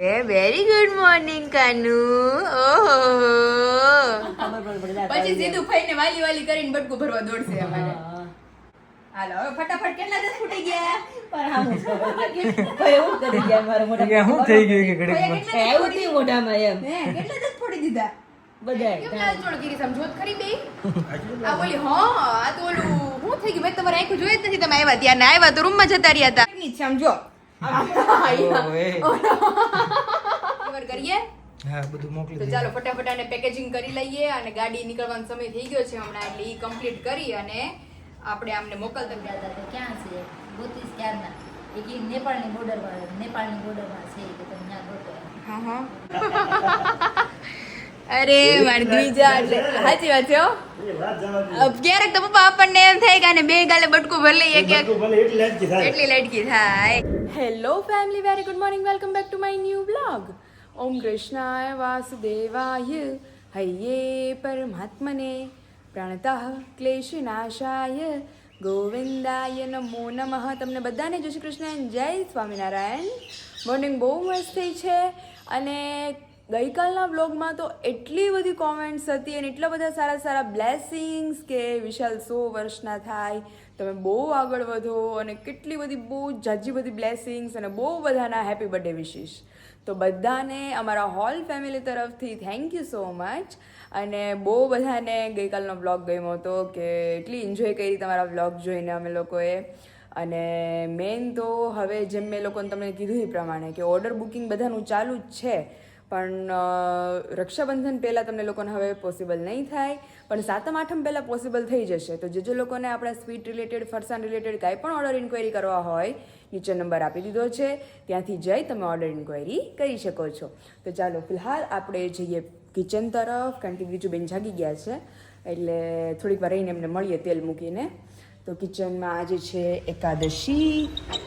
Very good morning Kanu. ઓહો પછી સીધું ખાઈને વાલી વાલી કરીને બટકું ભરવા દોડશે અમારે. હાલો હવે ફટાફટ કેટલા દસ ફૂટી ગયા પણ આમ એવું કરી ગયા મારા મોઢા શું થઈ ગયું કે ઘડીકમાં? એવું થયું મોઢામાં એમ હે કેટલા દસ ફોડી દીધા બધાય કેમ લાલચોળ કરી સમજોત ખરી બે આ બોલી આ તો ઓલું હું થઈ ગયું મેં તમારે આંખું જોઈ જ નથી. તમે આવ્યા ત્યાં આવ્યા તો રૂમમાં જતા રહ્યા હતા ની સમજો ખબર કરીએ હા બધું મોકલી તો ચાલો ફટાફટ આને પેકેજિંગ કરી લઈએ અને ગાડી નીકળવાનો સમય થઈ ગયો છે હમણાં એટલે ઈ કમ્પ્લીટ કરી અને આપણે આમને મોકલતા દાદા તો ક્યાં છે ગોતીશ ક્યારના એક ઈ નેપાળની બોર્ડરમાં છે કે તમે ત્યાં ગોતો હા હા અરે મારી દ્વિજા સાચી વાત છે હો. ક્યારેક તો પપ્પા આપણને એમ થાય કે આને બે ગાલે બટકું ભરી લઈએ કે એટલી લટકી થાય. Hello family, very good morning, welcome back to my new blog. ઓમ કૃષ્ણાય વાસુદેવાય હૈયે પરમાત્મને પ્રાણતઃ ક્લેશનાશાય ગોવિંદાય નમો નમઃ. તમને બધાને જય શ્રી કૃષ્ણ, જય સ્વામિનારાયણ. મોર્નિંગ બહુ મસ્ત થઈ છે અને ગઈકાલના બ્લોગમાં તો એટલી બધી કોમેન્ટ્સ હતી અને એટલા બધા સારા સારા બ્લેસિંગ્સ કે વિશાલ 100 વર્ષના થાય, તમે બહુ આગળ વધો અને કેટલી બધી બહુ જાજી બધી બ્લેસિંગ્સ અને બહુ બધાના હેપી બર્થડે વિશિસ. તો બધાને અમારા હોલ ફેમિલી તરફથી થેન્ક યુ સો મચ. અને બહુ બધાને ગઈકાલનો બ્લોગ ગમ્યો હતો કે એટલી એન્જોય કરી તમારા બ્લોગ જોઈને અમે લોકોએ. અને મેઇન તો હવે જેમ મેં લોકોને તમને કીધું એ પ્રમાણે કે ઓર્ડર બુકિંગ બધાનું ચાલુ જ છે, પણ રક્ષાબંધન પહેલાં તમને લોકોને હવે પોસિબલ નહીં થાય, પણ 7મ 8મ પહેલાં પોસિબલ થઈ જશે. તો જે લોકોને આપણા સ્વીટ રિલેટેડ ફરસાણ રિલેટેડ કાંઈ પણ ઓર્ડર ઇન્ક્વાયરી કરવા હોય, નીચે નંબર આપી દીધો છે, ત્યાંથી જઈ તમે ઓર્ડર ઇન્ક્વાયરી કરી શકો છો. તો ચાલો ફિલહાલ આપણે જઈએ કિચન તરફ, કારણ કે બીજું જાગી ગયા છે એટલે થોડીક વાર રહીને એમને મળીએ તેલ મૂકીને. તો કિચનમાં આજે છે એકાદશી,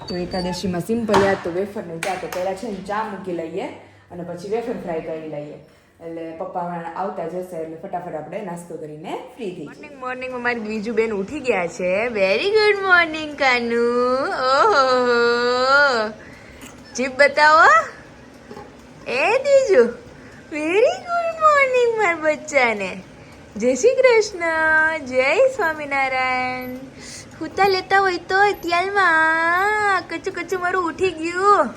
તો એકાદશીમાં સિમ્પલ યાદ તો વેફરને ચા, તો પહેલાં છે ને ચા મૂકી લઈએ અને પછી વેફર ફ્રાય કરી લઈએ. એટલે પપ્પા હમણાં આવતા જશે એટલે ફટાફટ આપણે નાસ્તો કરીને ફ્રી થઈ જઈએ. મોર્નિંગમાં મારી બીજું બેન ઉઠી ગયા છે. Very good morning Kanu. ઓહો જીપ બતાવો. એ બીજું વેરી ગુડ મોર્નિંગ મારા બચ્ચાને. જય શ્રી કૃષ્ણ, જય સ્વામિનારાયણ. હુતા લેતા હોય તો અત્યારમાં કચું કચું મારું ઉઠી ગયું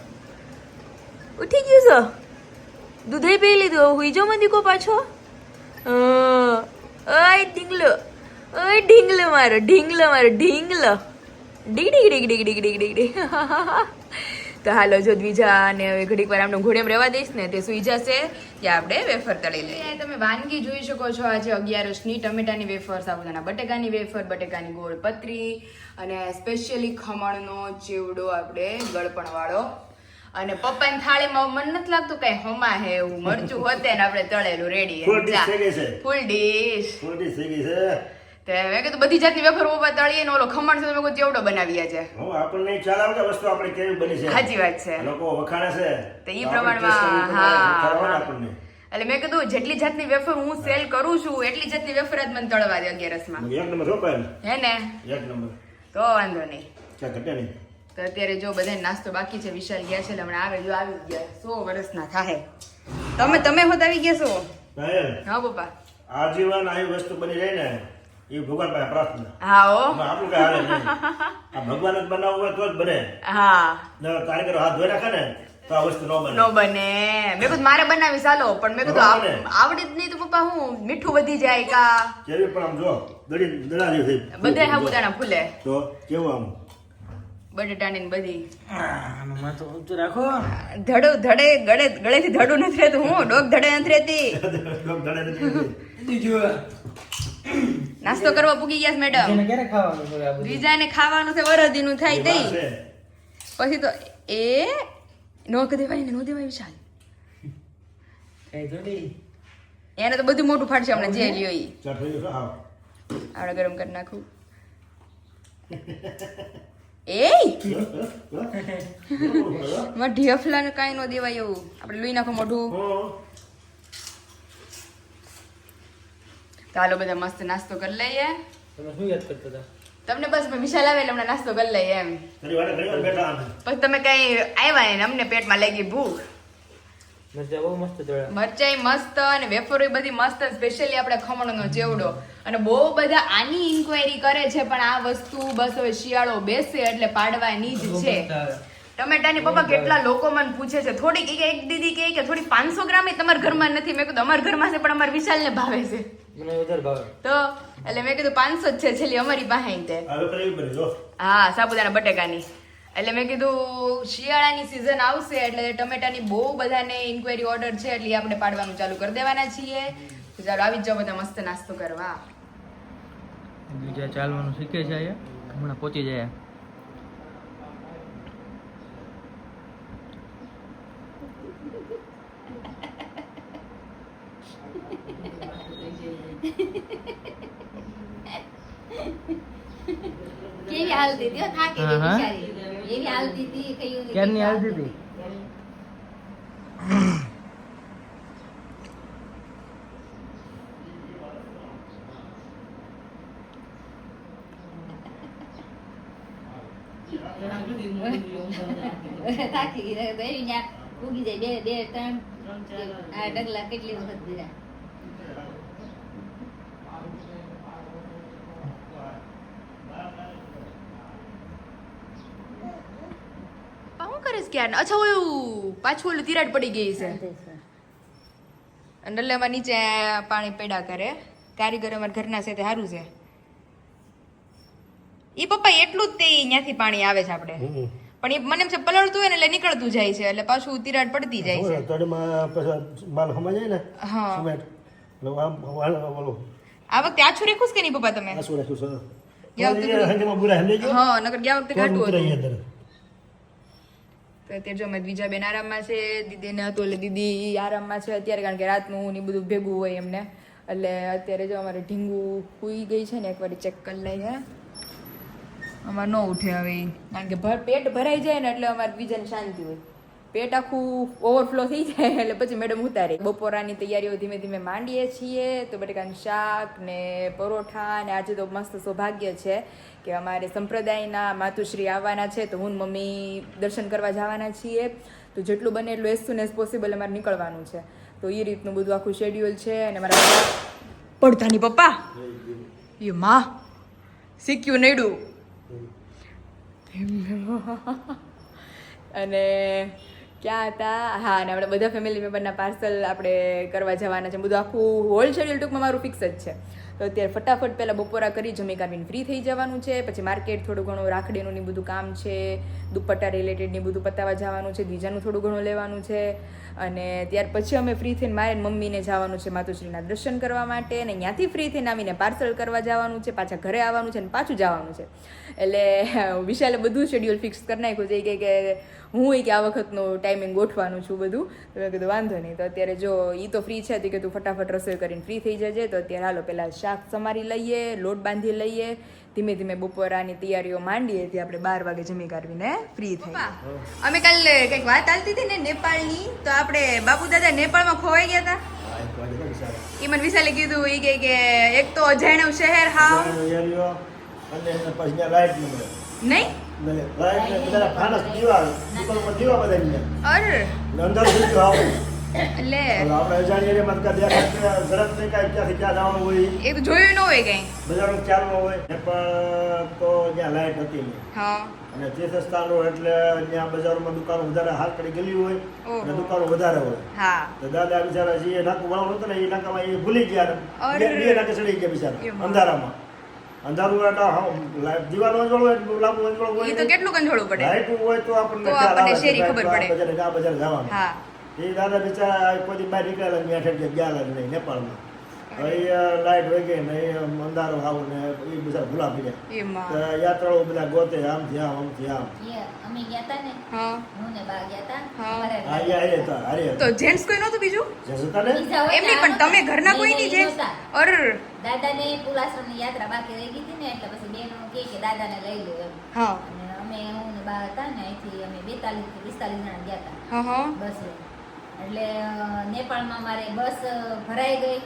છો. દૂધે પી લીધું, હુઈ જો મંદીકો પાછો. ઓય ઢીંગલો, ઓય ઢીંગલો મારો, ઢીંગલો ઢીંગ ડીગ ડીગ ડીગ ડીગ ડીગ ડીગ ડીગ. તો હાલો જો દ્વિજા અને હવે ઘડીક વાર આમને ઘોડેમ રહેવા દઈશ ને, તે સુઈ જશે ત્યાં આપણે વેફર તળી લઈએ. તમે વાનગી જોઈ શકો છો આજે 11ની ટમેટાની વેફર, સાબુદાણા બટેકાની વેફર, બટેકાની ગોળ પતરી અને સ્પેશિયલી ખમણનો ચેવડો આપણે ગળપણ વાળો. અને પપ્પાની થાળીમાં મન નથી લાગતું કઈ હમા હે એવું મરચું હોતે ને આપણે તળેલું રેડી ફૂલ ડીશ. તો મેં કીધું બધી જાતની વેફર પપ્પા તળીએ ને ઓલો ખમણ છે મેં ચેવડો બનાવ્યા છે. આપણને ખ્યાલ આવે કે વસ્તુ આપણે કેવી બની છે. સાચી વાત છે, લોકો વખાણે છે તો ઈ પ્રમાણમાં. હા આપણને એટલે મેં કીધું જેટલી જાતની વેફર હું સેલ કરું છું એટલી જાતની વેફર જ મને તળવા દે 11માં. એક નંબર રોપાય હે ને, એક નંબર, તો વાંધો નહીં. ક્યાં ઘટે નહીં. તો અત્યારે જો બધા નાસ્તો બાકી છે, વિશાલ ગયા છે હમણાં આવે, જો આવી ગયા 100 વર્ષના થાય. તમે હોત આવી ગયા છો. હા પપ્પા, આજીવન આવી વસ્તુ બની જાય ને એ ભગવાન પાસે પ્રાર્થના. હા ઓ આપણું કઈ હાલે નહીં. આ ભગવાન જ બનાવવું હોય તો જ બને. હા કારીગરો હાથ ધોઈ નાખે ને તો આ વસ્તુ ન બને. નો બને. મેં કીધું મારે બનાવી ચાલો, પણ મેં કીધું આવડી જ નહીં તો પપ્પા હું મીઠું વધી જાય કા કેવી પણ આમ જો દડા જેવી થઈ બધે સાબુદાણા ફૂલે તો કેવું આમ બટેટાની ને બધી આનું માથું ઊંચું રાખો. ગળેથી ધડું નથી રહેતું, હું ડોક ધડે નથી રહેતી. નાસ્તો કરવા પૂગી ગયા મેડમ. એને ક્યારે ખાવાનું છે આ બધું? બીજાને ખાવાનું છે વરદીનું થાય દઈ પછી તો એ નો દેવાય ને નો દેવાય વિશાલ. કઈ થોડી એને તો બધું મોટું ફાડશે હમણાં જે લ્યો ઈ. ચાટ થઈ ગયું. હા આપણે ગરમ કરી નાખું. એ માં ઢેફલાને કાંઈ ન દેવાય એવું, આપણે લઈ નાખો મોઢું. ચાલો બધા મસ્ત નાસ્તો કરી લઈએ. તમે શું યાદ કરતા હતા? તમને બસ વિશાલ આવે એટલે હમણાં નાસ્તો કરી લઈએ એમ. ઘણી વાર બેઠા અમે. પછી તમે કઈ આવ્યા ને અમને પેટમાં લાગી ભૂખ મરચા બહુ મસ્ત તળ્યા. મરચાઈ મસ્ત અને વેફરો બધી મસ્ત, સ્પેશિયલી આપણે ખમણનો ચેવડો. અને બહુ બધા આની ઇન્ક્વાયરી કરે છે, પણ આ વસ્તુ બસ હવે શિયાળો બેસે એટલે પાડવાની જ બહુ છે. મસ્ત આવે. ટમેટાની પપ્પા કેટલા લોકો મને પૂછે છે, થોડીક એક દીદી કહે કે થોડી 500 ગ્રામ તમારા ઘરમાં નથી. મેં કીધું અમારા ઘરમાં છે, પણ અમારા વિશાલને ભાવે છે. મને વધારે ભાવે. તો એટલે મેં કીધું 500 જ છે છેલ્લી અમારી પાસે તે. હવે પેલી બની જો હા, સાબુદાણા બટેકાની. એટલે મેં કીધું શિયાળાની સિઝન આવશે એટલે ટમેટાની બહુ બધાને ઇન્ક્વાયરી ઓર્ડર છે, એટલે ઈ આપણે પાડવાનું ચાલુ કરી દેવાના છીએ. તો ચાલો આવી જ જાઓ બધા મસ્ત નાસ્તો કરવા. બીજા ચાલવાનું શીખે છે અહીંયા, હમણાં પહોંચી જાય. કેવી હાલતી હતી હો, થાકી ગઈ હા, હા. બિચારી. એવી હાલતી હતી કયું ને ક્યારની કંઈ હાલતી હતી? થાકી ગઈ તો એવી ન્યા ઉગી જાય બે ત્રણ આ ડગલા કેટલી વખત દીધા. શું કરીશ ક્યાં? અચ્છા ઓલું પાછું ઓલું તિરાડ પડી ગઈ છે. અને ડલ્લામાં નીચે પાણી પડ્યા કરે. કારીગર અમારા ઘરના છે તે સારું છે. ઈ પપ્પા એટલું જ તે ત્યાંથી પાણી આવે છે આપણે. પણ એ મને એમ છે પલળતું હોય ને એટલે નીકળતું જાય છે, એટલે પાછું તિરાડ પડતી જાય છે. તળમાં પછી માલ હમાઈ જાય ને હા. સિમેન્ટ એટલે આમ ઓલું આ વખતે આછું રેખું છે કે નહીં પપ્પા તમે? આસુ રાખ્યું છે. ગયા વખતે હંજમાં બુરા હંજે ગયો હા, નકર ગયા વખતે ઘાટું ઉતરે હતું. અંદર તો અત્યારે જો અમે બીજા બેન આરામમાં છે, દીદીને હતું એટલે દીદી આરામમાં છે અત્યારે, કારણ કે રાતનું ને બધું ભેગું હોય એમને. એટલે અત્યારે જો અમારે ઢીંગું સૂઈ ગઈ છે ને, એકવાર ચેક કરી લઈએ. અમારે ન ઉઠે હવે ઈ. કારણ કે પેટ ભરાઈ જાય ને એટલે અમારે બીજાને શાંતિ હોય. પેટ આખું ઓવરફ્લો થઈ જાય એટલે પછી મેડમ ઉતારે. બપોરાની તૈયારીઓ ધીમે ધીમે માંડીએ છીએ. તો બટેકાનું શાક ને પરોઠા ને આજે તો મસ્ત સૌભાગ્ય છે કે અમારે સંપ્રદાયના માતુશ્રી આવવાના છે, તો હું ને મમ્મી દર્શન કરવા જવાના છીએ. તો જેટલું બને એટલું એઝ સુન એઝ પોસિબલ અમારે નીકળવાનું છે. તો એ રીતનું બધું આખું શેડ્યુલ છે. અને મારા પડતાની પપ્પા એ માં શીખ્યું નડ્યું. અને ક્યાં હતા? હા, અને આપણે બધા ફેમિલી મેમ્બરના પાર્સલ આપણે કરવા જવાના છે. બધું આખું હોલ શેડ્યુલ ટૂંકમાં મારું ફિક્સ જ છે. તો અત્યારે ફટાફટ પહેલાં બપોરા કરી જમી કાઢીને ફ્રી થઈ જવાનું છે. પછી માર્કેટ થોડું ઘણું રાખડીનું ને બધું કામ છે, દુપટ્ટા રિલેટેડની બધું પતાવવા જવાનું છે, બીજાનું થોડું ઘણું લેવાનું છે. અને ત્યાર પછી અમે ફ્રી થઈને મારે મમ્મીને જવાનું છે માતુશ્રીના દર્શન કરવા માટે. અને ત્યાંથી ફ્રી થઈને આવીને પાર્સલ કરવા જવાનું છે, પાછા ઘરે આવવાનું છે અને પાછું જવાનું છે. એટલે વિશાલે બધું શેડ્યુલ ફિક્સ કરી નાખ્યું છે કે હું કે આ વખતનું ટાઈમિંગ ગોઠવાનું છું બધું. તો મેં કીધું વાંધો નહીં. તો અત્યારે જો એ તો ફ્રી છે કે તું ફટાફટ રસોઈ કરીને ફ્રી થઈ જજે. તો અત્યારે હાલો પહેલાં શાક સમારી લઈએ, લોટ બાંધી લઈએ, ધીમે ધીમે બપોરાની તૈયારીઓ માંડીએ. થી આપણે 12 વાગે જમી કાઢવીને ફ્રી થઈ. અમે કાલે કંઈક વાત ચાલતી હતી ને નેપાળની, તો આપણે બાપુ દાદા નેપાળમાં ખોવાઈ ગયા હતા. હા, એક વાગે તો વિચાર એ મને વિશાલે કીધું એ કે એક તો અજાણ્યું શહેર હાવ એરિયો અને પછી ત્યાં લાઈટ ન મળે નહીં. લાઈટ ને બધા ફાનસ દીવા દુકાન પર દીવા બધા અહીંયા અર એટલે અંદર સુધી તો આવું એટલે આપણે અજાણી એરિયામાં તો દેખાય ઝડપ નહીં કાંઈ ક્યાંથી ક્યાં જવાનું હોય એ તો જોયું ન હોય કઈ. બજારનું ખ્યાલ ન હોય પણ તો ત્યાં લાઈટ હતી નહીં. હા અને તીર્થસ્થાનો એટલે ત્યાં બજારોમાં દુકાનો વધારે હાલ કરી ગયેલી હોય ઓહો. અને દુકાનો વધારે હોય. હા તો દાદા બિચારા જે નાકું વાળું હતું ને એ નાકામાં એ ભૂલી ગયા અરે. બે નાકે ચડી ગયા બિચારા એમાં. અંધારામાં. અંધારું એટલે દીવાનો અંજવાળો હોય લાંબુ અંજવાળો એ હોય તો કેટલું કંજોળું પડે. લાઈટ હોય તો આપણને તો ખ્યાલ આપણને આવે કે શેરી ભાઈ ખબર આ પડે. બજારે આ બજારે જવાનું. હા એ દાદા બિચારા કોઈ બહાર નીકળેલા ને હેઠળ ગયા જ નહીં નેપાળમાં. હવે એ લાઈટ વહી ગઈ ને એ અંધારો આવું ને એ બિચારા ભૂલા પડ્યા. તો એમાં યાત્રાળુ બધા ગોતે આમથી આમ આમથી આમ. અમે ગયા તા ને, હા હું ને બા ગયા તા. હા. અમારે હારે હારે હતા, હારે હતા. તો જેન્ટ્સ કોઈ નહોતું બીજું? જસુતા ને બીજા હોય એમ ને, નહીં, પણ તમે ઘરના કોઈ નહીં નહીં, જેન્ટ્સ? નહોતા. અર દાદાને પુલાશ્રમની યાત્રા બાકી રહી ગઈ હતી ને, એટલે પછી બેનો કહે કે દાદાને લઈ લો એમ. હા અને અમે હું ને બા હતા ને, અહીંથી અમે 42 થી 45 જણા ગયા હતા હા હા બસ. એટલે નેપાળમાં મારે બસ ભરાઈ ગઈ.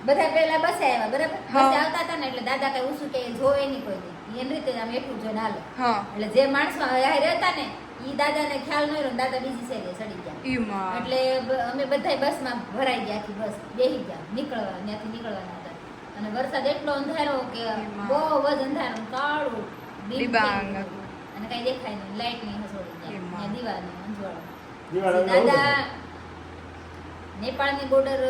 બધા પહેલા બસે આવ્યા બરાબર. હા. બસે આવતા હતા ને એટલે દાદા કઈ ઉસું કે જોવે નહીં કોઈ દી. એની રીતે આમ એટલું જોઈને હાલે. હા એટલે જે માણસો હારે હતા ને ઈ દાદાને ખ્યાલ ન રહ્યો ને દાદા બીજી સેલે ચડી ગયા ઈમાં. એટલે અમે બધા બસમાં ભરાઈ ગયા આખી બસ બેસી ગયા ત્યાંથી નીકળવાના હતા અને વરસાદ એટલો અંધારો કે બહુ જ અંધારો કાળું ડિબાંગ. અને કઈ દેખાય નહીં લાઈટ નહીં હસોડી ગયા એમાં. ત્યાં દીવાને અંજવાળો દીવાલ દાદા નેપાળની બોર્ડર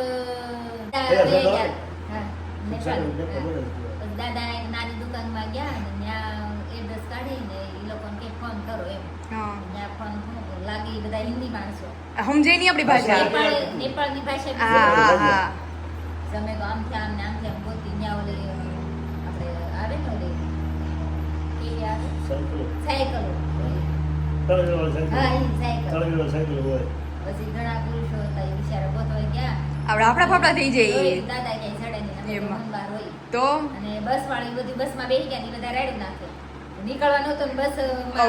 દાદા એક નાની દુકાનમાં ગયા અને ત્યાં એડ્રેસ કાઢીને એ લોકોને કે ફોન કરો એમ હા. ત્યાં ફોન લાગી બધા હિન્દી માણસો સમજે નહીં આપણી ભાષા. નેપાળની ભાષા હા હા હા. તમે તો આમથી આમ ગોતી ત્યાં ઓલી આપણે આવે ને ઓલી કેવી આવે સાયકલ હા ઈ સાયકલ પછી ઘણા પુરુષો હતા એ બિચારા ગોતવા ગયા આપણા ફાફડા થઈ જાય. દાદા ક્યાંય ચડે નહીં એમાં. બહાર હોય તો અને બસ વાળી બધી બસમાં બેસી ગયા ને ઈ બધા રાઈડ નાખે નીકળવાનું હતું ને બસ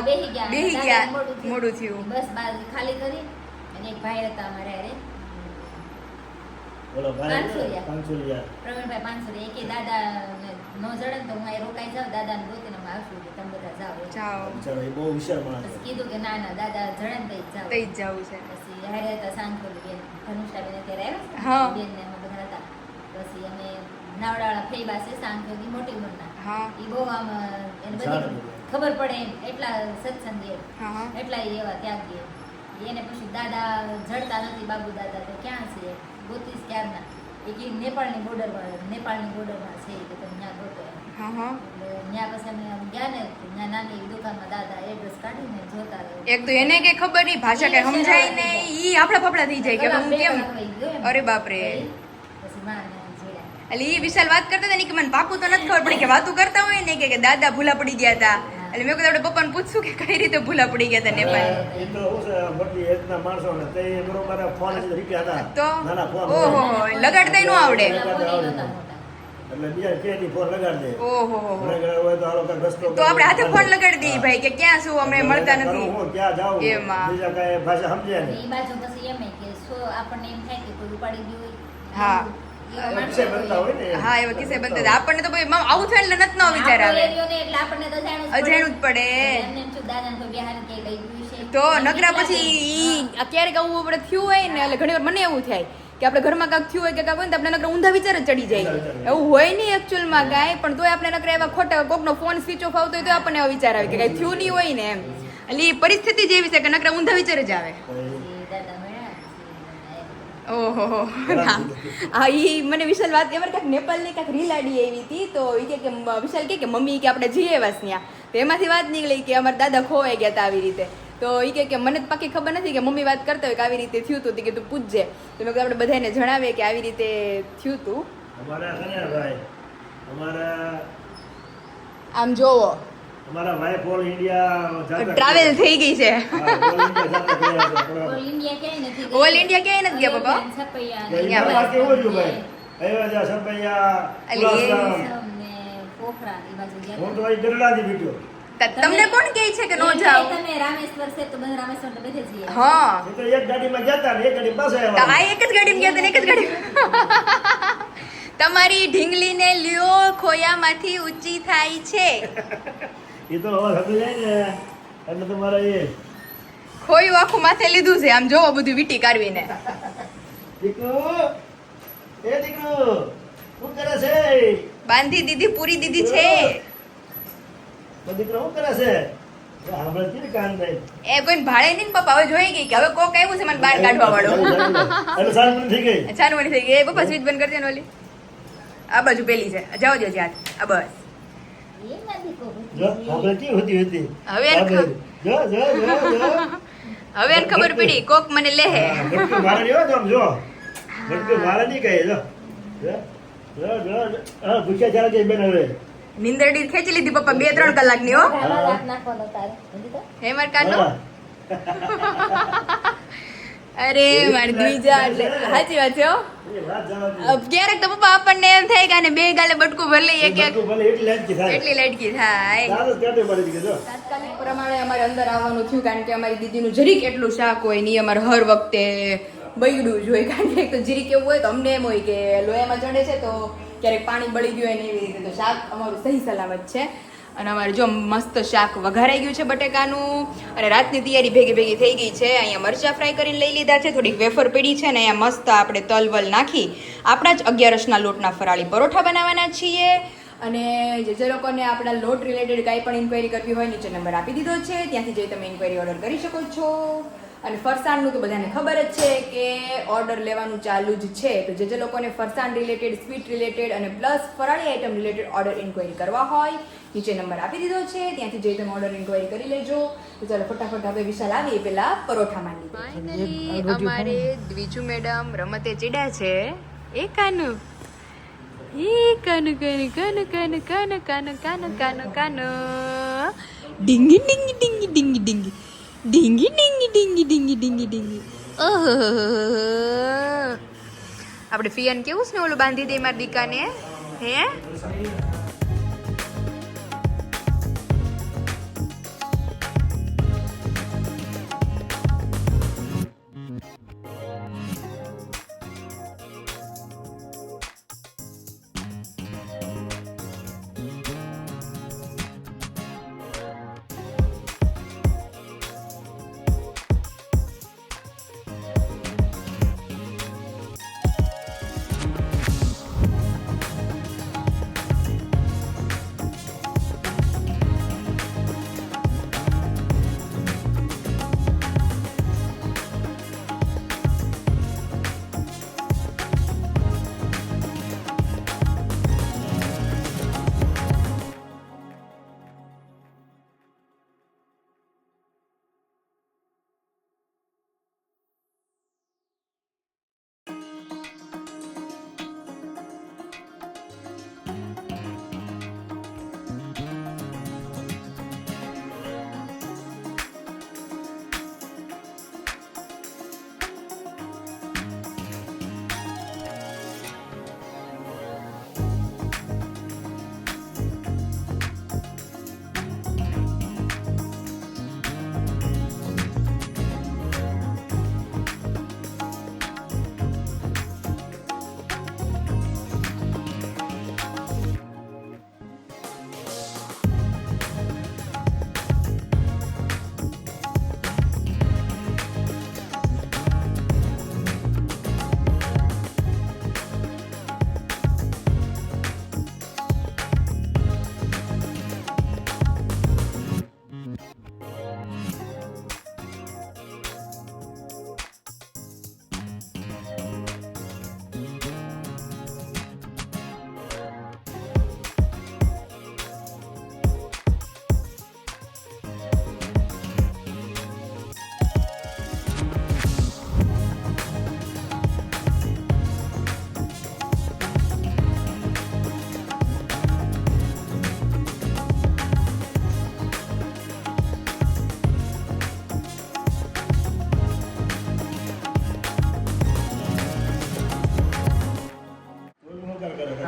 બેસી ગયા બેસી દાદાને ગયા. મોડું મોડું થયું. બસ બાર ખાલી કરી અને એક ભાઈ હતા અમારે હારે પ્રવીણભાઈ 500 એકે દાદા નો જડે ને તો હું અહીં રોકાઈ જાઉં દાદાને ગોતીને અમે આવશું એટલે તમે બધા જાઓ એમ. જાઓ. બહુ હોશિયાર માણસ પછી કીધું કે ના ના દાદા જડે ને તો તઈ જ જ જવું છે. પછી હારે હતા સાંજોલી બેન ધનુષાબેન અત્યારે હા. આવ્યા બેન ને અમે બધા હતા પછી અમે નાવડાવાળા ફેબા છે સાંજોલી મોટી ઉંમરના હા ઈ બહુ આમ એને બધી ખબર પડે એમ એટલા સત્સંગી એમ હા હા. એટલા ઈ એવા ત્યાગી એમ એને પછી દાદા જડતા નથી બાબુ દાદા તો ક્યાં છે ગોતીશ ક્યારના એ કે નેપાળની બોર્ડરમાં છે કે તમે ત્યાં ગોતો એમ હા હા. એટલે ત્યાં પછી અમે આમ ગયા ને ત્યાં નાની એવી દુકાનમાં દાદા એડ્રેસ કાઢીને જોતા રહે એક તો એને કઈ ખબર નહીં ભાષા કઈ સમજાય ને ઈ આપણા ફાફડા થઈ જાય કે હવે હું કેમ. અરે બાપરે. પછી માને જોયા એટલે ઈ વિશાલ વાત કરતા હતા ને કે મને પાકું તો નથી ખબર પડી કે વાતું કરતા હોય ને કે દાદા ભૂલા પડી ગયા હતા. એટલે મેં કીધું આપણે પપ્પાને પૂછશું કે કઈ રીતે ભૂલા પડી ગયા હતા નેપાળ. એ તો શું છે, મોટી એજના માણસો ને તે બરોબર ફોન જ રીખ્યા હતા. તો નાના ફોન ઓહો લગાડતા નો આવડે. એટલે બીજા કેની ફોન લગાડી દે. ઓહો ઘરે ઘરે હોય તો હાલો કાંઈક રસ્તો તો આપણે હાથે ફોન લગાડી દઈએ ભાઈ કે ક્યાં શું અમે મળતા કરું નથી. હું, ક્યાં જાઉં, એમાં. બીજા કાંઈ ભાષા સમજે નહીં. એ બાજુ પછી એમ કે આપણને એમ થાય કે કોઈ ઉપાડી ગયું હોય હા. એવા માણસો વિષય બનતા હોય ને. હા એવા કિસ્સે બનતા હતા. આપણને તો ભાઈ આવું થાય એટલે નથી નો વિચાર આપણો આવે. એરિયો ને એટલે આપણને તો અજાણું જ પડે. એમને એમ છું દાદાને કોઈ બિહાર કે લઈ ગયું છે તો નકરા પછી ઈ ક્યારેક આવું આપણે થયું હોય ને એટલે ઘણી વાર મને એવું થાય કે આપણે ઘરમાં કાંક થયું હોય કે કાંક હોય ને તો આપણે નકરા ઊંધા વિચાર જ ચડી જાય. એવું હોય નહીં એકચ્યુઅલમાં કાંઈ પણ તોય આપણે નકરા એવા ખોટા કોકનો ફોન સ્વિચ ઓફ આવતો હોય તો આપણને એવો વિચાર આવે કે કાંઈ થયું નહીં હોય ને એમ. એટલે એ પરિસ્થિતિ જ એવી છે કે નકરા ઊંધા વિચાર જ આવે. દાદા મળ્યા ઓહો હા ઈ મને વિશાલ વાત એમાં કાંઈક નેપાળની કાંઈક રીલ આડી આવી હતી તો એ કે વિશાલ કે મમ્મી કે આપણે જઈએ વાસ ત્યાં તો એમાંથી વાત નીકળી કે અમારા દાદા ખોવાઈ ગયા હતા આવી રીતે. તો એ કે મને જ પાકી ખબર નથી કે મમ્મી વાત કરતા હોય કે આવી રીતે થયું હતું કે તું પૂછજે. તો મેં કીધું આપણે બધાને જણાવીએ કે આવી રીતે થયું હતું. અમારા છે ને ભાઈ, અમારા આમ જોવો અમારા વાઇફ ઓલ ઇન્ડિયા ટ્રાવેલ થઈ ગઈ છે. ઓલ ઇન્ડિયા ક્યાંય નથી ગઈ. ઓલ ઇન્ડિયા ક્યાંય નથી ગયા પપ્પા. છપૈયા અલી એ ને પોખરા એ બાજુ ગયા હું તો અહીં ગરડાથી બીટ્યો. તમને કોણ કહે છે કે નો જાવ? તમે રામેશ્વર છે તો બધા રામેશ્વર તો બધે જઈએ હા હું તો એક ગાડીમાં જતા ને એક ગાડી પાસે તો આવ્યા. આ એક જ ગાડીમાં ગયા હતા ને એક જ ગાડી. તમારી ઢીંગલીને લ્યો ખોયામાંથી ઊંચી થાય છે. એ તો હવે થતું જાય ને એટલે તમારે એ ખોયું આખું માથે લીધું છે આમ જોવો બધું વીટી કાઢવીને. દીકરો, એ દીકરો શું કરે છે? બાંધી દીધી પૂરી દીધી છે. તો દીકરો શું કરે છે? આપણે કેવી કાન નહીં. એ કોઈને ભાડે નહીં ને પપ્પા હવે જોઈ ગઈ કે હવે કોક આવ્યું છે મને બહાર કાઢવા વાળો. એટલે સારું થઈ ગઈ. છાનવાણી થઈ ગઈ. એ પપ્પા સ્વિચ બંધ કરી દે ને ઓલી. આ બાજુ પેલી છે જાઓ જો જ્યાં આ બસ. એ નથી કહું જો આપણે કેવી હતી હવે એને જો જો જો જો હવે એને ખબર પડી કોક મને લે હે. ભટકું મારે નહીં હો તો આમ જો ભટકું મારે નહીં કહે જો જો જો જો હા ભૂખ્યા ચાલે છે બેન હવે નીંદરડી ખેંચી લીધી પપ્પા 2-3 કલાકની હો. રાત નાખવાનો તારે સમજી તો હે માર કાનો. અરે મારી દ્વિજા એટલે સાચી વાત છે હો. એ વાત જવા દે. ક્યારેક તો પપ્પા આપણને એમ થાય કે આને બે ગાલે બટકું ભરી લઈએ કે ભટકું ભલે એટલી લાઈટથી થાય. એટલી લાડકી થાય. ચાલો જ કાઢી પડી ગઈ જો તાત્કાલિક પ્રમાણે અમારે અંદર આવવાનું થયું કારણ કે અમારી દીદીનું જરીક એટલું શાક હોય નહીં અમારે હર વખતે બગડવું જોઈએ કારણ કે એક તો જરીક એવું હોય તો અમને એમ હોય કે લોહીમાં ચડે છે તો ક્યારેક પાણી બળી ગયું હોય ને એવી રીતે તો શાક અમારું સહી સલામત છે. અને અમારે જો મસ્ત શાક વઘારાઈ ગયું છે બટેકાનું અને રાતની તૈયારી ભેગી ભેગી થઈ ગઈ છે. અહીંયા મરચાં ફ્રાય કરીને લઈ લીધા છે, થોડીક વેફર પડી છે ને અહીંયા મસ્ત આપણે તલ વલ નાખી આપણા જ 11 લોટના ફરાળી પરોઠા બનાવવાના છીએ. અને જે લોકોને આપણા લોટ રિલેટેડ કાંઈ પણ ઇન્ક્વાયરી કરવી હોય નીચે નંબર આપી દીધો છે, ત્યાંથી જઈ તમે ઇન્ક્વાયરી ઓર્ડર કરી શકો છો. અને ફરસાણનું તો બધાને ખબર જ છે કે ઓર્ડર લેવાનું ચાલુ જ છે. તો જે લોકોને ફરસાણ રિલેટેડ, સ્વીટ રિલેટેડ અને પ્લસ ફરાળી આઈટમ રિલેટેડ ઓર્ડર ઇન્ક્વાયરી કરવા હોય નીચે નંબર આપી દીધો છે, ત્યાંથી જઈ તમે ઓર્ડર ઇન્ક્વાયરી કરી લેજો. તો ચાલો ફટાફટ હવે વિશાલ આવી પેલા પરોઠા માંડી. ફાઇનલી અમારે દ્વિજુ મેડમ રમતે ચડ્યા છે. એ કાનુ કાનુ કાનુ કાનુ કાનુ કાનુ કાનુ કાનુ કાનુ કાનુ ડીંગી ડીંગી ડીંગી ડીંગી ડીંગી ડીંગી ડીંગી ડીંગી ડીંગી ડીંગી ડીંગી. ઓહો આપણે ફિયાન કેવું છે ને ઓલું બાંધી દે મારી દીકાને હે.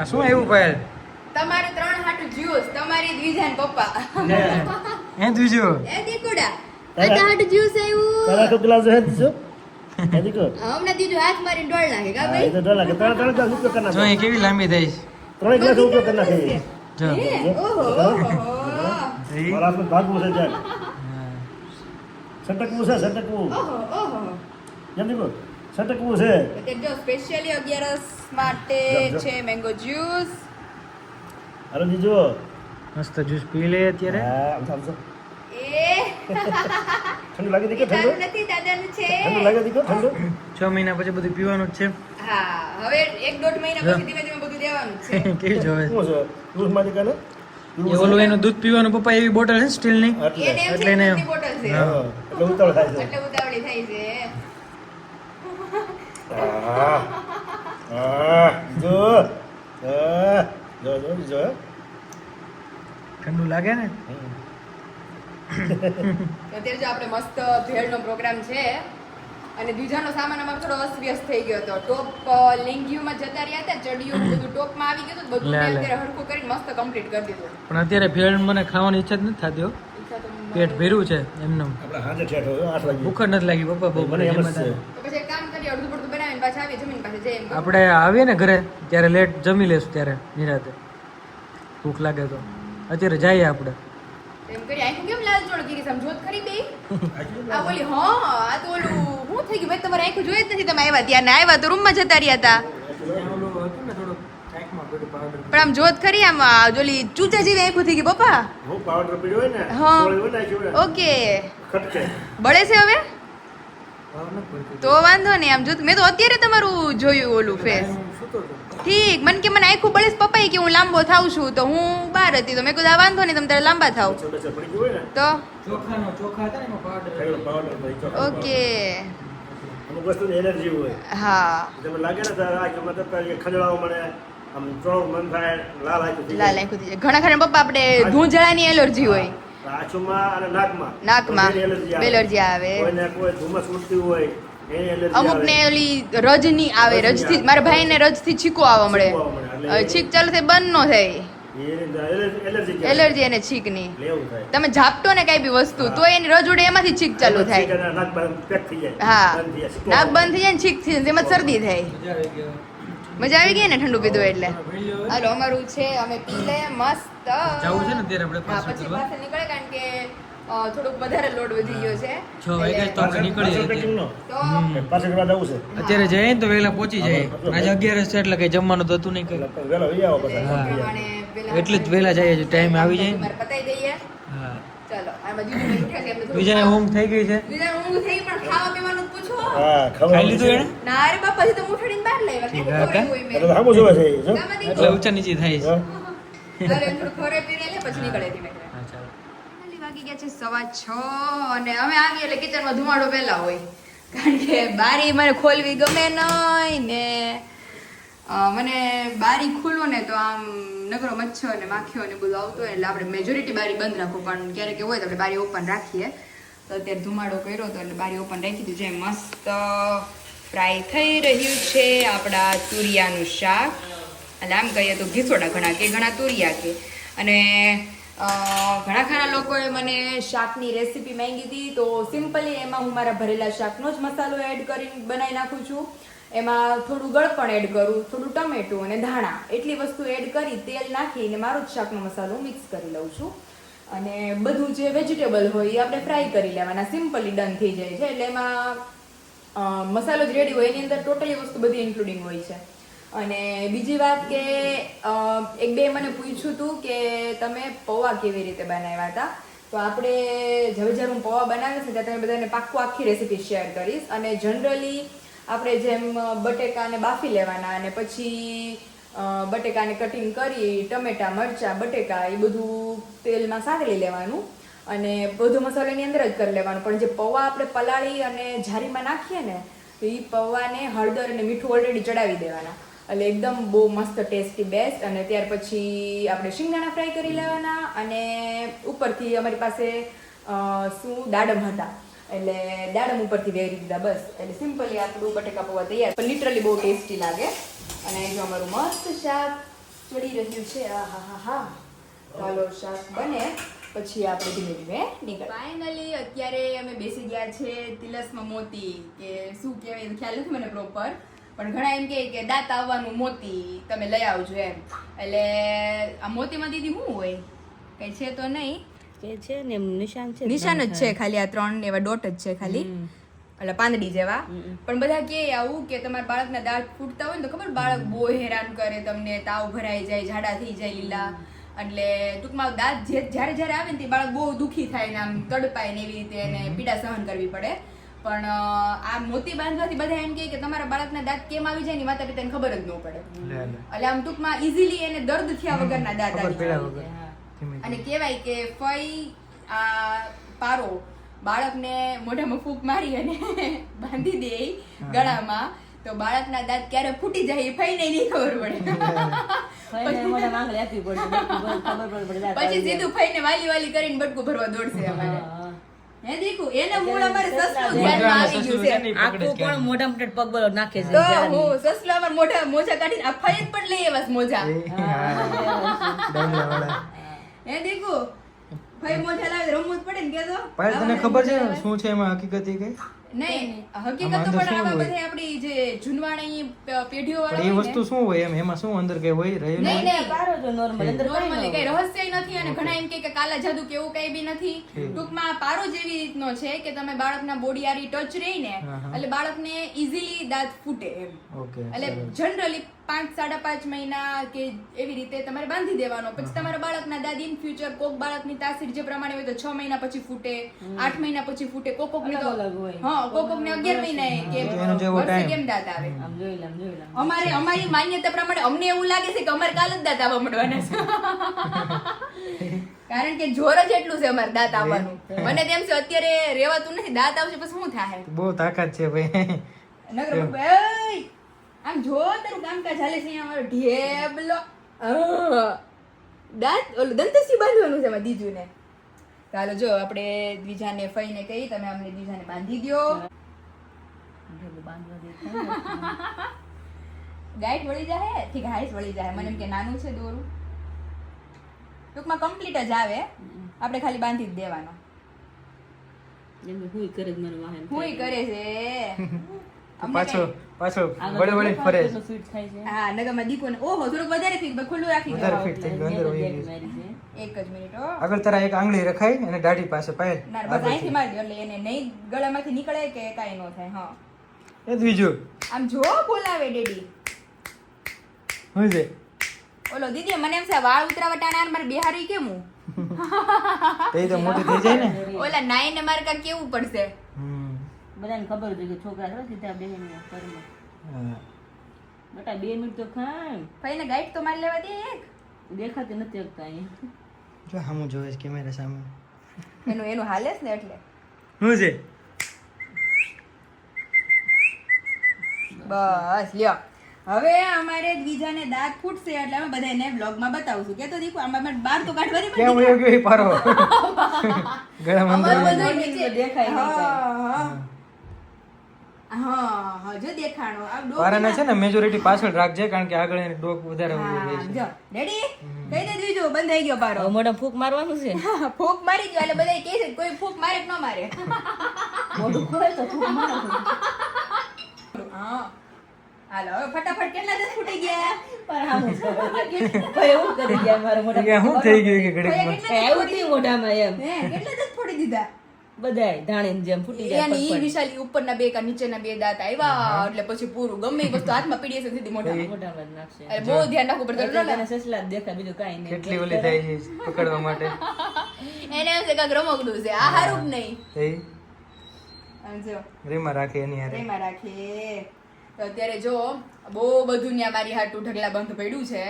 આ શું આવ્યું પાયલ? તમારે 3 હાટુ જ્યુસ, તમારી દ્વિજાન પપ્પા હે તુજો એ દીકુડા બધા હાટુ જ્યુસ આવ્યું. તારા તો ગ્લાસ હે દીજો હે દીકો હમણાં દીધું હાથ મારીને ડોળ નાખે કા હા, ભાઈ. એ તો ડોલા કે ત્રણ ગ્લાસ ઉપયોગ કરી જો નાખે એ કેવી લાંબી થઈ છે. 3 ગ્લાસ ઉપયોગ કરી નાખે જો હે, ઓહો ઓહો. એ મારા આપણે ભાગવું છે જાક સટકવું છે સટકવું ઓહો ઓહો. જેમ દીકો સટકવું છે અત્યારે જો સ્પેશિયલી 11 માટે છે મેંગો જ્યુસ. અરે દીજો મસ્ત જ્યુસ પી લે અત્યારે. હા આમ સમજો એ ઠંડુ લાગે દીકો ઠંડુ તારું નથી દાદાનું છે. ઠંડુ લાગે દીકો ઠંડુ 6 મહિના પછી બધું પીવાનું જ છે. હા હવે 1-1.5 મહિના પછી ધીમે ધીમે બધું દેવાનું છે. કેવી જોવે શું છે દૂધ માં દીકાને એ ઓલું એનું દૂધ પીવાનું પપ્પા એવી બોટલ છે સ્ટીલની. એટલે એને એમ એટલે છે એને દૂધની બોટલ છે. હા એટલે ઉતાવળ થાય છે એટલે ઉતાવળી થાય છે. હા હા જો જો જો જો ઠંડુ લાગે ને. અત્યારે જો આપણે મસ્ત ભેળનો પ્રોગ્રામ છે અને બીજાનો સામાન અમારો થોડો અસ્વ્યસ્ત થઈ ગયો હતો. ટોપ લેંગીયુમાં જતા રહ્યા હતા, ચડિયું બધું ટોપમાં આવી ગયું હતું, બધું લે, મેં લે. અત્યારે હરખું કરીને મસ્ત કમ્પ્લીટ કરી દીધું. પણ અત્યારે ભેળ મને ખાવાની ઈચ્છા જ નથી થતી હો. ઈચ્છા તો પેટ ભર્યું છે એમનું. આપણે હાજર ઠેઠ હોય 8 વાગે ભૂખ જ નથી લાગી પપ્પા બહુ. મને એમ જ છે તો પછી એક કામ કરીએ, અડધું પડધું બનાવીને પાછા આવીએ, જમીન પાસે જઈએ એમ કરું. આપણે આવીએ ને ઘરે ત્યારે લેટ જમી લેશું ત્યારે નિરાતે ભૂખ લાગે તો. અત્યારે જઈએ આપણે. એમ કરી આંખો કેમ લાલ ચોળ કરી સમજોત ખરી બે આ બોલી હા આ તો ઓલું હું થઈ ગયું ભાઈ તમારે આંખો જોઈ જ નથી તમે આવ્યા ત્યાં ને આવ્યા તો રૂમમાં જતા રહ્યા હતા પણ આમ જોત ખરી આમ જોલી ચૂચા જેવી આંખો થઈ ગઈ પપ્પા હું પાવડર પીડ્યો હોય ને હા. ગોળી હોય ને નાખ્યું હોય ને, ઓકે ખટકે. બળે છે હવે તો વાંધો નહીં આમ જો મેં તો અત્યારે તમારું જોયું ઓલું ફેસ ઠીક મને કે મને આખું બળેસ પપ્પાએ કે હું લાંબો થાઉં છું તો હું બહાર હતી તો મેં કીધું આ વાંધો નહીં તમે તારે લાંબા થાવ બચર પડી ગયું હોય ને, તો ચોખા હતા ને એમાં પાવડર ખાલી પાવડર પડી ગયો. ઓકે અમુક વસ્તુની એનર્જી હોય. હા તમે લાગે ને ત્યારે આ કે મતલબ કે ખંજવાળો મને આમ ચોળ મન થાય, લાલ આંખો થઈ લાલ જાય. આંખું થઈ જાય ઘણા ખરા પપ્પા આપણે ધૂંઝળાની એલર્જી હોય આંખોમાં અને નાકમાં નાકમાં કોઈને એલર્જી આવે. એલર્જી આવે કોઈને કોઈ ધુમ્મસ ઉડતી હોય એની એલર્જી અમુક આવે. ને ઓલી રજની આવે રજથી મારા ભાઈને રજથી છીકો આવવા મળે છીકો આવવા મળે. એટલે હવે છીક ચાલુ થાય બંધ ન થાય એની એલર્જી કહેવાય. એલર્જી એને છીકની એટલે એવું થાય. તમે ઝાપટો ને કઈ બી વસ્તુ તો એની રજ ઉડે એમાંથી છીક ચાલુ એમાં થાય છીક અને નાક બંધ પેક થઈ જાય. હા બંધ થઈ જાય. છીકો નાક આવે. બંધ થઈ જાય ને છીક થઈ જાય એમાં શરદી થાય મજા આવી ગઈ ને ઠંડુ પીધું એટલે હાલો અમારું છે અમે પી લે મસ્ત જવું છે ને ત્યારે આપણે હા પાછું પછી કરવા. પાસે નીકળે કારણ કે થોડુંક વધારે લોડ વધી ગયો છે 6 વાગ્યા તો આપણે નીકળીએ પાછળ પેકિંગનો. તો પાછળ કરવા જવું છે. અત્યારે જઈએ ને તો વહેલા પહોંચી જાય આજે 11 છે એટલે કઈ જમવાનું તો હતું નહીં કઈ એટલે વહેલો વહી આવો પછી. હા. પ્રમાણે પેલા એટલે જ વહેલા જઈએ છીએ ટાઈમ આવી જાય ને. મારે પતાઈ દઈએ હા ચાલો આમાં બીજું કંઈ ઉઠ્યા છે એમને થોડું બીજાને ઊંઘ થઈ ગઈ છે બીજાને ઊંઘ થઈ પણ ખાવા પીવાનું પૂછો હા, ખબર ખાઈ લીધું એને ના અરે બાપા હજી તો ઉઠાડીને બહાર લાવ્યા ઠીક, કેટલું હા, ખોરાક હોય એટલે મેં સામું જોવે છે એ, જો. ગામમાંથી એટલે ઊંચા નીચે થાય છે હા. ચાલો એમ થોડું ખોરાક પીને લે પછી નીકળે ધીમે ધીમે હા ચાલો ખાલી વાગી ગયા છે 6:15 અને અમે આવીએ એટલે કિચનમાં ધુમાડો પહેલા હોય કારણ કે બારી મને ખોલવી ગમે નહીં ને મને બારી ખોલો ને તો આમ નકરો મચ્છર ને માખીઓ ને બધું આવતું હોય એટલે આપણે મેજોરિટી બારી બંધ રાખવું પણ ક્યારેક એવું હોય તો આપણે બારી ઓપન રાખીએ તો અત્યારે ધુમાડો કર્યો તો એટલે બારી ઓપન રાખી દીધું છે મસ્ત ફ્રાય થઈ રહ્યું છે આપણા તુરિયાનું શાક એટલે આમ કહીએ તો ઘીસોડા ઘણા કે ઘણા તુરિયા કે અને ઘણા ખરા લોકોએ મને શાકની રેસીપી માંગી હતી તો સિમ્પલી એમાં હું મારા ભરેલા શાકનો જ મસાલો એડ કરીને બનાવી નાખું છું એમાં થોડું ગળપણ એડ કરું થોડું ટમેટું અને ધાણા એટલી વસ્તુ એડ કરી તેલ નાખીને મારો જ શાકનો મસાલો મિક્સ કરી લઉં છું અને બધું જે વેજીટેબલ હોય એ આપણે ફ્રાય કરી લેવાના સિમ્પલી ડન થઈ જાય છે એટલે એમાં મસાલો જ રેડી હોય એની અંદર ટોટલી વસ્તુ બધી ઇન્ક્લુડિંગ હોય છે અને બીજી વાત કે એક બે મને પૂછ્યું હતું કે તમે પૌવા કેવી રીતે બનાવ્યા હતા તો આપણે જ્યારે હું પૌવા બનાવીશ ને ત્યારે તમે બધાને પાક્કું આખી રેસીપી શેર કરીશ અને જનરલી આપણે જેમ બટેકાને બાફી લેવાના અને પછી બટેકાને કટિંગ કરી ટમેટા મરચાં બટેકા એ બધું તેલમાં સાંતળી લેવાનું અને બધો મસાલો એની અંદર જ કરી લેવાનું પણ જે પૌવા આપણે પલાળી અને જારીમાં નાખીએ ને તો એ પૌવાને હળદર અને મીઠું ઓલરેડી ચડાવી દેવાના એટલે એકદમ બહુ મસ્ત ટેસ્ટી બેસ્ટ અને ત્યાર પછી આપણે શિંગદાણા ફ્રાય કરી લેવાના અને ઉપરથી અમારી પાસે શું દાડમ હતા એટલે દાડમ ઉપરથી વેરી દીધા બસ એટલે સિમ્પલી આપણું બટેકા પૌવા તૈયાર પણ લિટરલી બહુ ટેસ્ટી લાગે અને જો અમારું મસ્ત શાક ચડી રહ્યું છે આ હા હા હા ચાલો શાક બને પછી આપણે ધીમે ધીમે નીકળ ફાઇનલી અત્યારે અમે બેસી ગયા છે તિલસમાં મોતી કે શું કહેવાય એ ખ્યાલ નથી મને પ્રોપર પણ ઘણા એમ કહે કે દાંત આવવાનું મોતી તમે લઈ આવજો એમ એટલે આ મોતીમાં દીદી શું હોય કઈ છે તો નહીં કે છે ને એમ નિશાન છે નિશાન જ છે ખાલી આ 3 એવા ડોટ જ છે ખાલી એટલે પાંદડી જેવા પણ બધા કે આવું કે તમારા બાળકના દાંત ફૂટતા હોય ને તો ખબર બાળક બહુ હેરાન કરે તમને તાવ ભરાઈ જાય ઝાડા થઈ જાય લીલા એટલે ટૂંકમાં દાંત જ્યારે જ્યારે આવે ને તે બાળક બહુ દુઃખી થાય ને આમ તડપાય ને એવી રીતે એને પીડા સહન કરવી પડે પણ આ મોતી બાંધવાથી બધા એમ કહે કે તમારા બાળકના દાંત કેમ આવી જાય ને માતા પિતાને ખબર જ ન પડે એટલે આમ ટૂંકમાં ઇઝીલી એને દર્દ થયા વગરના દાંત આવી જાય અને કહેવાય કે ફઈ આ પારો બાળકને મોઢામાં ફૂંક મારી અને બાંધી દે ગળામાં તો બાળકના દાંત ક્યારે ફૂટી જાય એ ફઈને નહીં ખબર પડે પછી સીધું ફઈને વાલી વાલી કરીને બટકું ભરવા દોડશે અમારે હે દેખું એને મૂળ અમારે સસલું ધ્યાનમાં આવી ગયું છે આખું પણ મોઢા મોઢે પગ બળો નાખે છે તો હું સસલું અમાર મોઢા મોજા કાઢીને આ ફઈ પણ લઈ આવ્યા છે મોજા હે દેખું ભાઈ મોઢા લાવે રમવું જ પડે ને કેતો પાયલ તને ખબર છે શું છે એમાં હકીકત એ કઈ નહીં હકીકત આમાં તો અંદર પણ શું આવા હોય? બધે આપણી જે જૂનવાણી પેઢીઓ પણ વાળા એ હોય વસ્તુ શું હોય એમાં શું અંદર કઈ હોય રહેલું નહીં, હોય? નહીં. પારો જો normal, અંદર કાંઈ નોર્મલી ન કઈ હોય. રહસ્ય નથી અને ઘણા એમ કહે કે કાલા જાદુ કે એવું કઈ બી નથી ટૂંકમાં પારો જેવી રીતનો છે કે તમે બાળકના બોડી આરી ટચ રહી ને હા, હા. એટલે બાળકને ઈઝીલી દાંત ફૂટે એમ ઓકે એટલે જનરલી 5-5.5 મહિના કે એવી રીતે તમારે બાંધી દેવાનો પછી તમારા બાળકના દાંત ઇન ફ્યુચર કોક બાળકની તાસીર જે પ્રમાણે હોય તો 6 મહિના પછી ફૂટે 8 મહિના પછી ફૂટે કોક ને તો અલગ હોય. હા કોક ને 11 મહિનાએ કે એનો જેવો વર્ષે time. કેમ દાંત આવે આમ જોઈ લે, આમ જોઈ લે. અમારી માન્યતા પ્રમાણે અમને એવું લાગે છે કે અમારે કાલ જ દાંત આવવા માંડવાના છે કારણ કે જોર જ એટલું છે અમારે દાંત આવવાનું મને તેમ છે અત્યારે રેવાતું નથી દાંત આવશે પછી શું થાય બહુ તાકાત છે ભાઈ નગર ભાઈ આમ જો તારું કામકાજ હાલે છે અહીંયા અમારો ઢેબલો દાંત ઓલું દંતસ્થી બાંધવાનું છે એમાં દીજુને ચાલો જો આપણે દ્વિજાને ફઈને કહી તમે અમને દ્વિજાને બાંધી દ્યો ઢેબલું બાંધવા દેખાય. ગાઈટ વળી જાય ઠીક હાઈસ વળી જાય મને એમ કે નાનું છે દોરું ટૂંકમાં કમ્પ્લીટ જ આવે આપણે ખાલી બાંધી જ દેવાનો જેમ કે હુંય કરે જ મને વાહન. હુંય કરે છે અમને પાછો કઈ- પાછો આગળ વળે વળે તો ફરે કેટલો sweet થાય છે. હા નગરમાં દીકોને ઓહો થોડુંક વધારે ફીક ખુલ્લું રાખી વધારે દો fit થઈ ગયું, અંદર વહી ગયું. મારી છે. એક જ મિનિટ હો આગળ તારા એક આંગળી રખાય અને દાઢી પાસે પાયલ ના બસ અહીંથી મારી દો એટલે એને નહીં ગળામાંથી નીકળે કે કાંઈ ન થાય હા એ બીજું આમ જો બોલાવે ડેડી શું છે ઓલો દીદી મને એમ છે વાળ ઉતરાવા ટાણા મારે બિહારી કેમ હું તો એ તો મોટી થઈ જાય ને ઓલા નાઈને મારે કાંઈ કેવું પડશે હમ. બધાને ખબર હતી કે છોકરા છે સીધા બેહીને ઘરમાં. હા. બેટા 2 મિનિટ તો ખાય. ભાઈને ગાઈડ તો મારી લેવા દે એક દેખાતી નથી શકતા અહીંયા. જો સામું જોવે છે કેમેરા સામે એનું હાલે જ ને એટલે શું છે બસ લ્યો હવે અમારે બીજાને દાંત ફૂટશે એટલે અમે બધાને બ્લોગમાં બતાવશું કે તો દીકુ આમાં મારે બાર તો કાઢવાની પણ કેમ વયો ગયો એ પારો ગળામાં અંદર અમારું વયો બધું નીચે નીચે દેખાય નહીં હા હા જો દેખાણો આ ડોક પારાને છે ને મેજોરિટી પાછળ રાખજે કારણ કે આગળ એને ડોક વધારે હા, રહે છે જો રેડી કઈ દે દીજો બંધ થઈ ગયો પારો હવે મોઢા ફૂંક મારવાનું છે. ફૂંક મારી ગયો એટલે બધા કહે છે કે કોઈ ફૂંક મારે કે ન મારે મોઢું ખોલે તો ફૂંક મારવાનું. હા હાલો હવે ફટાફટ કેટલા દસ ફૂટી ગયા પણ આમ જ કરે. ભાઈ એવું કરી ગયા મારા મોઢા. કે શું થઈ ગયું કે ઘડીકમાં કેટલા એવું થયું મોઢામાં એમ. હે કેટલા દસ ફોડી દીધા બધાય ધાણીની જેમ ફૂટી જાય એની ઈ ફટફટ. વિશાલી ઉપરના બે કા નીચેના બે દાંત આવ્યા એટલે પછી પૂરું ગમે એ વસ્તુ હાથમાં પીડીએ છે સીધી મોઢામાં મોઢામાં જ નાખશે. એટલે બહુ ધ્યાન રાખવું પડતું એટલે તને સસલા જ દેખાય, બીજું કાંઈ નહીં. કેટલી ઓલી થાય છે પકડવા માટે એને એમ છે કાંઈક રમકડું છે આ હારું જ નહીં એ આમ જો રીમાં રાખે એની હારે પ્રેમમાં રાખીએ તો અત્યારે જો બહુ બધું ત્યાં મારી હાટું ઢગલા બંધ પડ્યું છે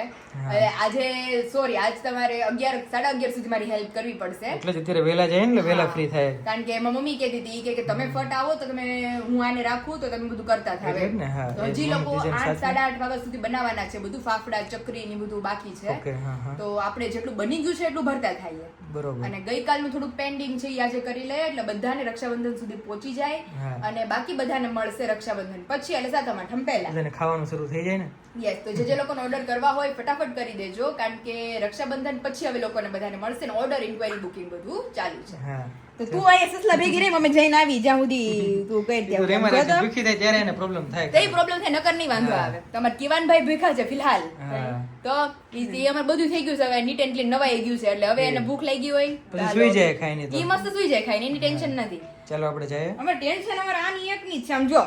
હવે આજે સોરી આજ તમારે 11-11:30 સુધી મારી હેલ્પ કરવી પડશે એટલે જ અત્યારે વહેલા જાય ને એટલે વહેલા ફ્રી થાય કારણ કે એમાં મમ્મી કહેતી હતી કે તમે ફટ આવો તો તમે હું આને રાખું તો તમે બધું કરતા થાવ એટલે જ ને, હા. તો હજી એ લોકો design 8-8:30 વાગ્યા સુધી બનાવવાના છે બધું ફાફડા ચકરી ને બધું બાકી છે ઓકે હા હા તો આપણે જેટલું બની ગયું છે એટલું ભરતા થાય બરોબર અને ગઈકાલનું થોડુંક પેન્ડિંગ છે એ આજે કરી લઈએ એટલે બધાને રક્ષાબંધન સુધી પહોંચી જાય હા. અને બાકી બધાને મળશે રક્ષાબંધન પછી એટલે સાતમ આઠમ પહેલા બધાને ખાવાનું શરૂ થઈ જાય ને યસ તો જે લોકોને ઓર્ડર કરવા હોય ફટાફટ કરી દેજો કારણ કે રક્ષાબંધન પછી હવે લોકોને બધાને મળશે ને ઓર્ડર ઇન્ક્વાયરી બુકિંગ બધું ચાલુ છે હા તો તું અહીંયા સસલા ભેગી રહી અમે જઈને આવી જ્યાં સુધી તું કઈ તું રેમાં રાખજે, દુખી થાય ત્યારે એને પ્રોબ્લેમ થાય તે પ્રોબ્લેમ થાય નકર નહીં વાંધો આવે તમારે કિવાનભાઈ ભેખા છે ફિલહાલ હા તો ઈ અમારે બધું થઈ ગયું છે હવે નીટ એન્ડ ક્લીન નવાઈ ગયું છે એટલે હવે એને ભૂખ લાગી હોય પછી સુઈ જાય ખાઈને તો ઈ મસ્ત સુઈ જાય ખાઈને એની ટેન્શન નથી ચાલો આપણે જઈએ અમારે ટેન્શન અમારે આની એકની જ છે આમ જો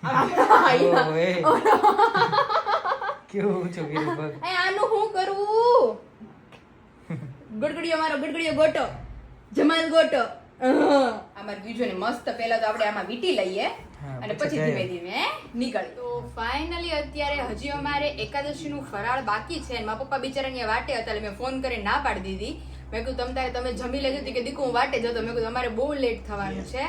ઓહો, એ. કેવું ઊંચું કીધું પગ આનું હું કરું ગડગડિયો મારો ગડગડિયો ગોટો જમાલ ગોટો અમાર બીજો ને મસ્ત પહેલા તો આપણે આમાં વીટી લઈએ હા, અને પછી પછી જાય. ધીમે ધીમે નીકળી તો ફાઇનલી અત્યારે હજી અમારે એકાદશીનું ફરાળ બાકી છે અને મારા પપ્પા બિચારાની વાટે હતા એટલે મેં ફોન કરીને ના પાડી દીધી મેં કીધું તમે જમી લેજો હતી કે દીકુ હું વાટે જતો મેં કીધું અમારે બહુ લેટ થવાનું છે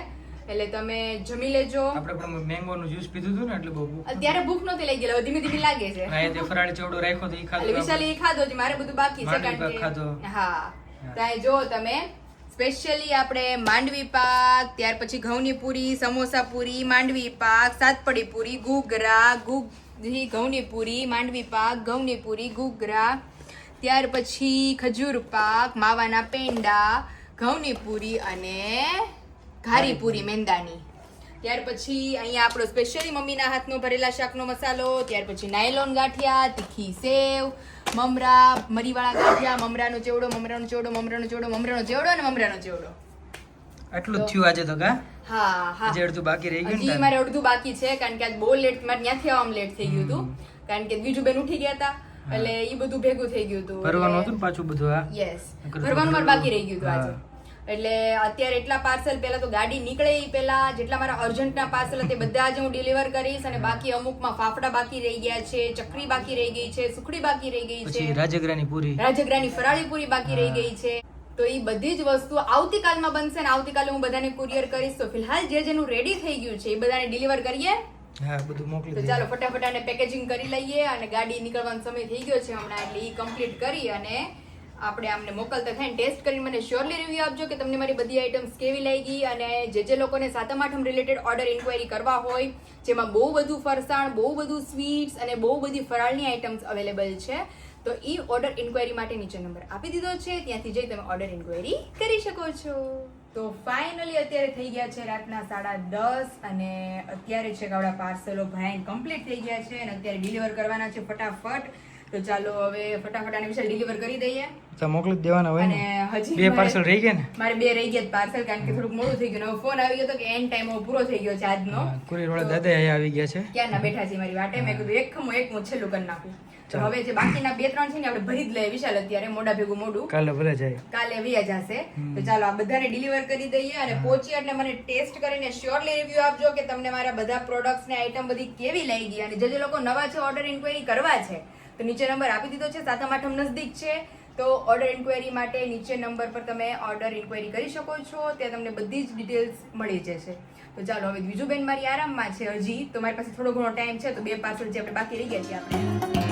એટલે તમે જમી લેજો આપણે પણ મેંગો નું જ્યુસ પીધું હતું ને એટલે બહુ ભૂખ અત્યારે ભૂખ નહોતી લાગી ગયેલી હવે ધીમે ધીમે લાગે છે હા, એ તે ફરાળી ચેવડો રાખ્યો તો ઈ એટલે ખાધું વિશાલી ઈ ખાધો છે મારે બધું બાકી છે માંડવી કારણ પાક ખાધો. કે હા ત્યાં જો તમે સ્પેશિયલી આપણે માંડવી પાક ત્યાર પછી ઘઉંની પૂરી સમોસા પૂરી માંડવી પાક સાતપડી પૂરી ઘૂઘરા ઘઉંની પૂરી માંડવી પાક ઘઉંની પૂરી ઘૂઘરા ત્યાર પછી ખજૂર પાક માવાના પેંડા ઘઉંની પૂરી અને ઘારી પૂરી મેંદાની ત્યાર પછી અહીંયા આપણો સ્પેશિયલી મમ્મીના હાથનો ભરેલા શાકનો મસાલો, ત્યાર પછી નાયલોન ગાંઠિયા, તીખી સેવ, મમરા, મરીવાળા ગાંઠિયા, મમરાનો ચેવડો, મમરાનો ચેવડો, મમરાનો ચેવડો, મમરાનો ચેવડો અને મમરાનો ચેવડો. આટલું જ થયું આજે તો કા હા હા હજી અડધું બાકી રહી ગયું ને હજી તારે? મારે અડધું બાકી છે કારણ કે આજ બહુ લેટ મારે ત્યાંથી આવવામાં લેટ થઈ ગયું હતું કારણ કે બીજું બેન ઉઠી ગયા હતા એટલે એ બધું ભેગું થઈ ગયું હતું. ભરવાનું હતું ને પાછું બધું આ યસ નકર તો ભરવાનું મારે બાકી રહી ગયું હતું આજે. હા. એટલે અત્યારે એટલા પાર્સલ પહેલા તો ગાડી નીકળે એ પહેલા જેટલા મારા અર્જન્ટના પાર્સલ હતા તે બધા આજે હું ડિલિવર કરીશ અને બાકી અમુકમાં ફાફડા બાકી રહી ગયા છે, ચકરી બાકી રહી ગઈ છે, સુખડી બાકી રહી ગઈ પછી છે, રાજગરાની પૂરી રાજગરાની ફરાળી પૂરી બાકી રહી ગઈ છે. તો એ બધી જ વસ્તુ આવતીકાલમાં બનશે ને આવતીકાલે હું બધાને કુરિયર કરીશ. તો ફિલહાલ જે જેનું રેડી થઈ ગયું છે એ બધાને ડિલિવર કરીએ. હા બધું મોકલી તો દે. ચાલો ફટાફટ આને પેકેજિંગ કરી લઈએ અને ગાડી નીકળવાનો સમય થઈ ગયો છે હમણાં એટલે એ કમ્પ્લીટ કરી અને આપણે આમને મોકલતા થાય ટેસ્ટ કરીને મને શ્યોરલી રિવ્યુ આપજો કે તમને મારી બધી આઈટમ્સ કેવી લાગી. અને જે લોકોને Satam Atham related order inquiry કરવા હોય જેમાં બહુ બધું ફરસાણ, બહુ બધું સ્વીટ્સ અને બહુ બધી ફરાળની આઈટમ્સ અવેલેબલ છે તો એ ઓર્ડર ઇન્ક્વાયરી માટે નીચે નંબર આપી દીધો છે, ત્યાંથી જઈ તમે ઓર્ડર ઇન્ક્વાયરી કરી શકો છો. તો ફાઇનલી અત્યારે થઈ ગયા છે રાતના 10:30 અને અત્યારે છે કે આપણા પાર્સલો ભાઈ કમ્પ્લીટ થઈ ગયા છે અને અત્યારે ડિલિવર કરવાના છે ફટાફટ. તો ચાલો હવે ફટાફટ આને વિશાલ ડિલિવર કરી દઈએ. તો મોકલી જ દેવાના હોય અને ને. હજી બે મારે- પાર્સલ રહી ગયા ને? મારે 2 રહી ગયા પાર્સલ કારણ કે થોડુંક મોડું થઈ ગયું. હવે ફોન આવી ગયો તો કે એન્ડ ટાઈમ પૂરો થઈ ગયો છે આજનો. કુરિયર વાળા દાદા અહીંયા આવી ગયા છે. ક્યારના બેઠા છે મારી વાટે. મેં કીધું એક હું છેલ્લું કરી નાખું. તો હવે જે બાકીના 2-3 છે ને આપણે ભરી જ લઈએ વિશાલ અત્યારે મોઢા ભેગું મોઢું કાલે ભલે જાય. કાલે વ્યા જશે. તો ચાલો આ બધાને ડિલિવર કરી દઈએ અને પહોંચી એટલે મને ટેસ્ટ કરીને શ્યોરલી રિવ્યુ આપજો કે તમને મારા બધા પ્રોડક્ટ્સ ને આઈટમ બધી કેવી લાગી. અને જે લોકો નવા છે ઓર્ડર ઇન્ક્વાયરી કરવા છે તો નીચે નંબર આપી દીધો છે. સાતમ આઠમ નજદીક છે તો ઓર્ડર ઇન્ક્વાયરી માટે નીચે નંબર પર તમે ઓર્ડર ઇન્ક્વાયરી કરી શકો છો. ત્યાં તમને બધી જ ડિટેલ્સ મળી જશે. તો ચાલો હવે બીજું બેન મારી આરામમાં છે હજી તો મારી પાસે થોડો ઘણો ટાઈમ છે તો 2 પાર્સલ જે આપણે બાકી રહી ગયા છે આપણે